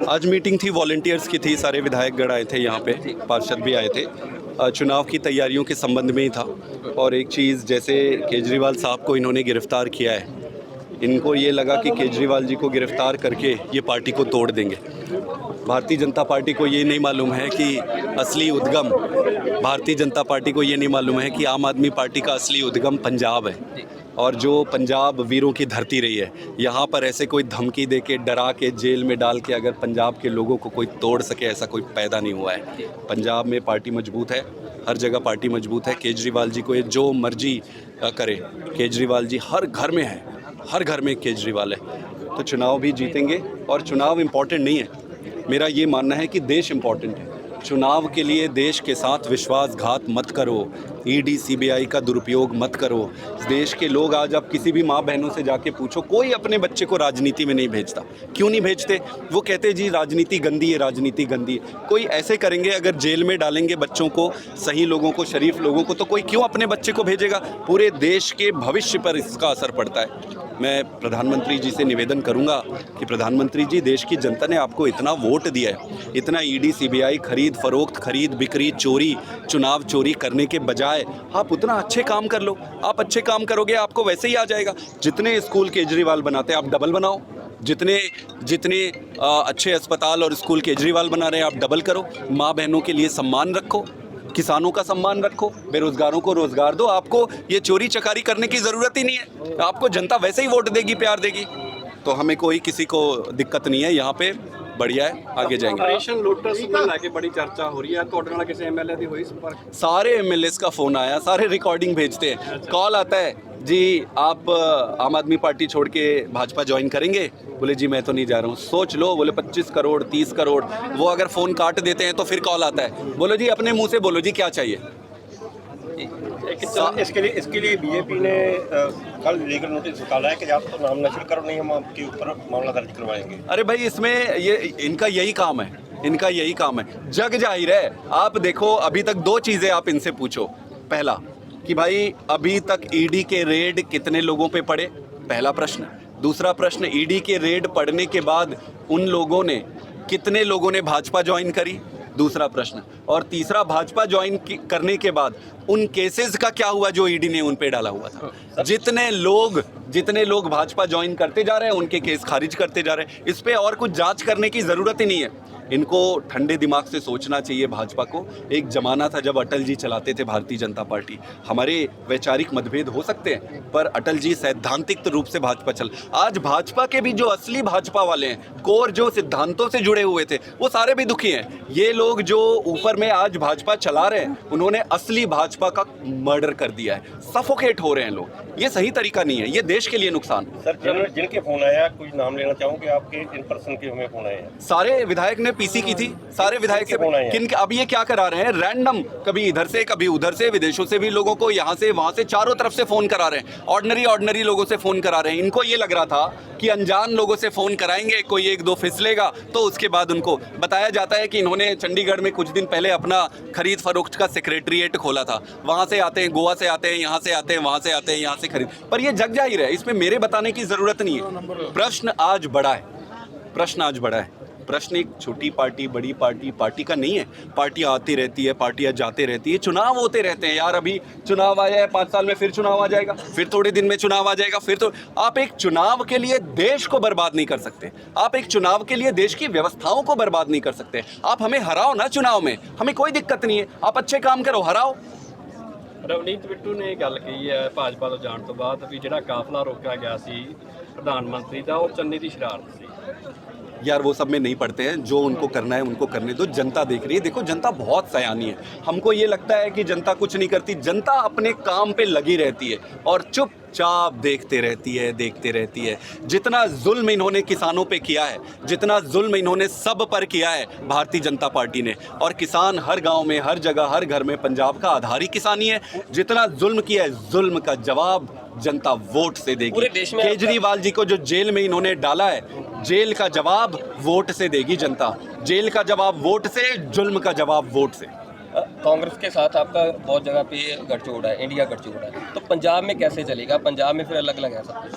आज मीटिंग थी, वॉलंटियर्स की थी, सारे विधायकगण आए थे यहाँ पे, पार्षद भी आए थे। चुनाव की तैयारियों के संबंध में ही था। और एक चीज़, जैसे केजरीवाल साहब को इन्होंने गिरफ्तार किया है, इनको ये लगा कि केजरीवाल जी को गिरफ्तार करके ये पार्टी को तोड़ देंगे। भारतीय जनता पार्टी को ये नहीं मालूम है कि असली उद्गम, भारतीय जनता पार्टी को ये नहीं मालूम है कि आम आदमी पार्टी का असली उद्गम पंजाब है। और जो पंजाब वीरों की धरती रही है, यहाँ पर ऐसे कोई धमकी दे के, डरा के, जेल में डाल के अगर पंजाब के लोगों को कोई तोड़ सके, ऐसा कोई पैदा नहीं हुआ है। पंजाब में पार्टी मजबूत है, हर जगह पार्टी मजबूत है। केजरीवाल जी को ये जो मर्जी करे, केजरीवाल जी हर घर में है, हर घर में एक केजरीवाल है। तो चुनाव भी जीतेंगे। और चुनाव इम्पॉर्टेंट नहीं है, मेरा ये मानना है कि देश इम्पॉर्टेंट है। चुनाव के लिए देश के साथ विश्वासघात मत करो, ईडी सीबीआई का दुरुपयोग मत करो। देश के लोग, आज आप किसी भी माँ बहनों से जाके पूछो, कोई अपने बच्चे को राजनीति में नहीं भेजता। क्यों नहीं भेजते? वो कहते जी राजनीति गंदी है, राजनीति गंदी है। कोई ऐसे करेंगे, अगर जेल में डालेंगे बच्चों को, सही लोगों को, शरीफ लोगों को, तो कोई क्यों अपने बच्चे को भेजेगा? पूरे देश के भविष्य पर इसका असर पड़ता है। मैं प्रधानमंत्री जी से निवेदन करूंगा कि प्रधानमंत्री जी, देश की जनता ने आपको इतना वोट दिया है, इतना ईडी सीबीआई, खरीद फरोख्त, खरीद बिक्री, चोरी, चुनाव चोरी करने के बजाय आप उतना अच्छे काम कर लो। आप अच्छे काम करोगे, आपको वैसे ही आ जाएगा। जितने स्कूल केजरीवाल बनाते हैं, आप डबल बनाओ। जितने अच्छे अस्पताल और स्कूल केजरीवाल बना रहे हैं, आप डबल करो। माँ बहनों के लिए सम्मान रखो, किसानों का सम्मान रखो, बेरोजगारों को रोजगार दो। आपको ये चोरी चकारी करने की ज़रूरत ही नहीं है। आपको जनता वैसे ही वोट देगी, प्यार देगी। तो हमें कोई किसी को दिक्कत नहीं है, यहाँ पे बढ़िया है, आगे जाएंगे। ऑपरेशन लोटस में लाके बड़ी चर्चा हो रही है, तो ऑर्डर किसी एमएलए दी हुई संपर्क? सारे एमएलएस का फ़ोन आया, सारे रिकॉर्डिंग भेजते हैं, कॉल आता है जी आप आम आदमी पार्टी छोड़ के भाजपा ज्वाइन करेंगे? बोले जी मैं तो नहीं जा रहा हूँ। सोच लो, बोले 25 करोड़ 30 करोड़। वो अगर फ़ोन काट देते हैं तो फिर कॉल आता है, बोलो जी अपने मुंह से बोलो जी क्या चाहिए। इसके लिए बीजेपी ने कल लीगल नोटिस निकाला है कि आप तो नाम नशर करो, नहीं हम आपके ऊपर मामला दर्ज करवाएंगे। अरे भाई, इसमें ये इनका यही काम है, इनका यही काम है। जग जाहिर है। आप देखो, अभी तक दो चीज़ें आप इनसे पूछो। पहला कि भाई अभी तक ईडी के रेड कितने लोगों पे पड़े, पहला प्रश्न। दूसरा प्रश्न, ईडी के रेड पड़ने के बाद उन लोगों ने, कितने लोगों ने भाजपा ज्वाइन करी, दूसरा प्रश्न। और तीसरा, भाजपा ज्वाइन करने के बाद उन केसेस का क्या हुआ जो ईडी ने उन पे डाला हुआ था। जितने लोग भाजपा ज्वाइन करते जा रहे हैं, उनके केस खारिज करते जा रहे हैं। इस पे और कुछ जांच करने की ज़रूरत ही नहीं है। इनको ठंडे दिमाग से सोचना चाहिए भाजपा को। एक ज़माना था जब अटल जी चलाते थे भारतीय जनता पार्टी। हमारे वैचारिक मतभेद हो सकते हैं, पर अटल जी सैद्धांतिक रूप से भाजपा चल। आज भाजपा के भी जो असली भाजपा वाले हैं, कोर जो सिद्धांतों से जुड़े हुए थे, वो सारे भी दुखी हैं। ये लोग जो ऊपर में आज भाजपा चला रहे हैं, उन्होंने असली भाजपा का मर्डर कर दिया है। सफोकेट हो रहे हैं लोग। ये सही तरीका नहीं है, ये देश के लिए नुकसान। सर, जिनके फोन आया, कुछ नाम लेना चाहूँगी आपके, इन पर्सन के हमें फोन आए हैं। सारे विधायक ने पीसी की थी, सारे विधायक से किन, अब ये क्या करा रहे हैं, रैंडम, कभी इधर से कभी उधर से, विदेशों से भी लोगों को, यहाँ से वहाँ से, चारों तरफ से फोन करा रहे हैं। ऑर्डिनरी लोगों से फोन करा रहे हैं। इनको ये लग रहा था कि अनजान लोगों से फोन कराएंगे, कोई एक दो फिसलेगा तो उसके बाद उनको बताया जाता है कि इन्होंने चंडीगढ़ में कुछ दिन पहले अपना खरीद फरोख्त का सेक्रेटरीट खोला था। वहाँ से आते हैं, गोवा से आते हैं, यहाँ से आते हैं, वहाँ से आते हैं, यहाँ से खरीद। पर ये जग जाहिर है, इसमें मेरे बताने की ज़रूरत नहीं है। प्रश्न आज बड़ा है, प्रश्न आज बड़ा है। प्रश्न एक छोटी पार्टी, बड़ी पार्टी का नहीं है। पार्टियां आती रहती है, पार्टियां जाते रहती है, चुनाव होते रहते हैं यार। अभी चुनाव आया है, 5 साल में फिर चुनाव आ जाएगा, फिर थोड़े दिन में चुनाव आ जाएगा, फिर तो आप एक चुनाव के लिए देश को बर्बाद नहीं कर सकते। आप एक चुनाव के लिए देश की व्यवस्थाओं को बर्बाद नहीं कर सकते। आप हमें हराओ ना चुनाव में, हमें कोई दिक्कत नहीं है। आप अच्छे काम करो, हराओ। ਰਵਨੀਤ ਬਿੱਟੂ ਨੇ ਇਹ ਗੱਲ ਕਹੀ ਹੈ ਭਾਜਪਾ ਤੋਂ ਜਾਣ ਤੋਂ ਬਾਅਦ ਵੀ ਜਿਹੜਾ ਕਾਫਲਾ ਰੋਕਿਆ ਗਿਆ ਸੀ ਪ੍ਰਧਾਨ ਮੰਤਰੀ ਦਾ, ਉਹ ਚੰਨੀ ਦੀ ਸ਼ਰਾਰਤ ਸੀ। यार वो सब में नहीं पड़ते हैं, जो उनको करना है उनको करने दो। जनता देख रही है। देखो, जनता बहुत सयानी है। हमको ये लगता है कि जनता कुछ नहीं करती। जनता अपने काम पे लगी रहती है और चुपचाप देखते रहती है। जितना जुल्म इन्होंने किसानों पे किया है, जितना जुल्म इन्होंने सब पर किया है भारतीय जनता पार्टी ने, और किसान हर गांव में, हर जगह, हर घर में, पंजाब का आधार ही किसानी है। जितना जुल्म किया है, जुल्म का जवाब जनता वोट से देगी। केजरीवाल जी को जो जेल में इन्होंने डाला है, जेल का जवाब वोट से देगी जनता। जेल का जवाब वोट से, जुल्म का जवाब वोट से। कांग्रेस के साथ आपका बहुत जगह पे गठजोड़ है, इंडिया गठजोड़ है, तो पंजाब में कैसे चलेगा? पंजाब में फिर अलग अलग है सब कुछ।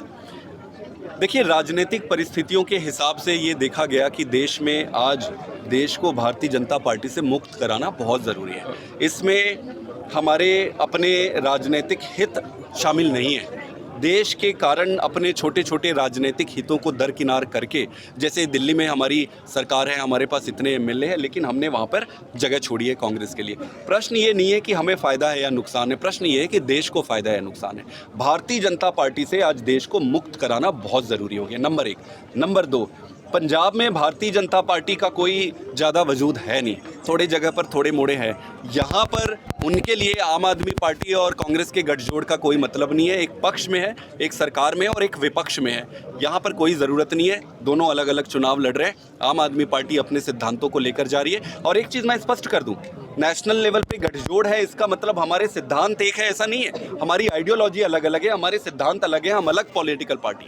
देखिए, राजनीतिक परिस्थितियों के हिसाब से ये देखा गया कि देश में आज देश को भारतीय जनता पार्टी से मुक्त कराना बहुत ज़रूरी है। इसमें हमारे अपने राजनीतिक हित शामिल नहीं है। देश के कारण अपने छोटे छोटे राजनीतिक हितों को दरकिनार करके, जैसे दिल्ली में हमारी सरकार है, हमारे पास इतने एमएलए हैं, लेकिन हमने वहाँ पर जगह छोड़ी है कांग्रेस के लिए। प्रश्न ये नहीं है कि हमें फ़ायदा है या नुकसान है, प्रश्न ये है कि देश को फ़ायदा है या नुकसान है। भारतीय जनता पार्टी से आज देश को मुक्त कराना बहुत ज़रूरी हो गया, नंबर 1। नंबर 2, पंजाब में भारतीय जनता पार्टी का कोई ज़्यादा वजूद है नहीं, थोड़े जगह पर थोड़े मोड़े हैं। यहाँ पर उनके लिए आम आदमी पार्टी और कांग्रेस के गठजोड़ का कोई मतलब नहीं है। एक पक्ष में है, एक सरकार में है और एक विपक्ष में है। यहाँ पर कोई ज़रूरत नहीं है, दोनों अलग अलग चुनाव लड़ रहे हैं। आम आदमी पार्टी अपने सिद्धांतों को लेकर जा रही है। और एक चीज़ मैं स्पष्ट कर दूँ, नेशनल लेवल पे गठजोड़ है, इसका मतलब हमारे सिद्धांत एक है ऐसा नहीं है। हमारी आइडियोलॉजी अलग अलग है, हमारे सिद्धांत अलग है, हम अलग पॉलिटिकल पार्टी।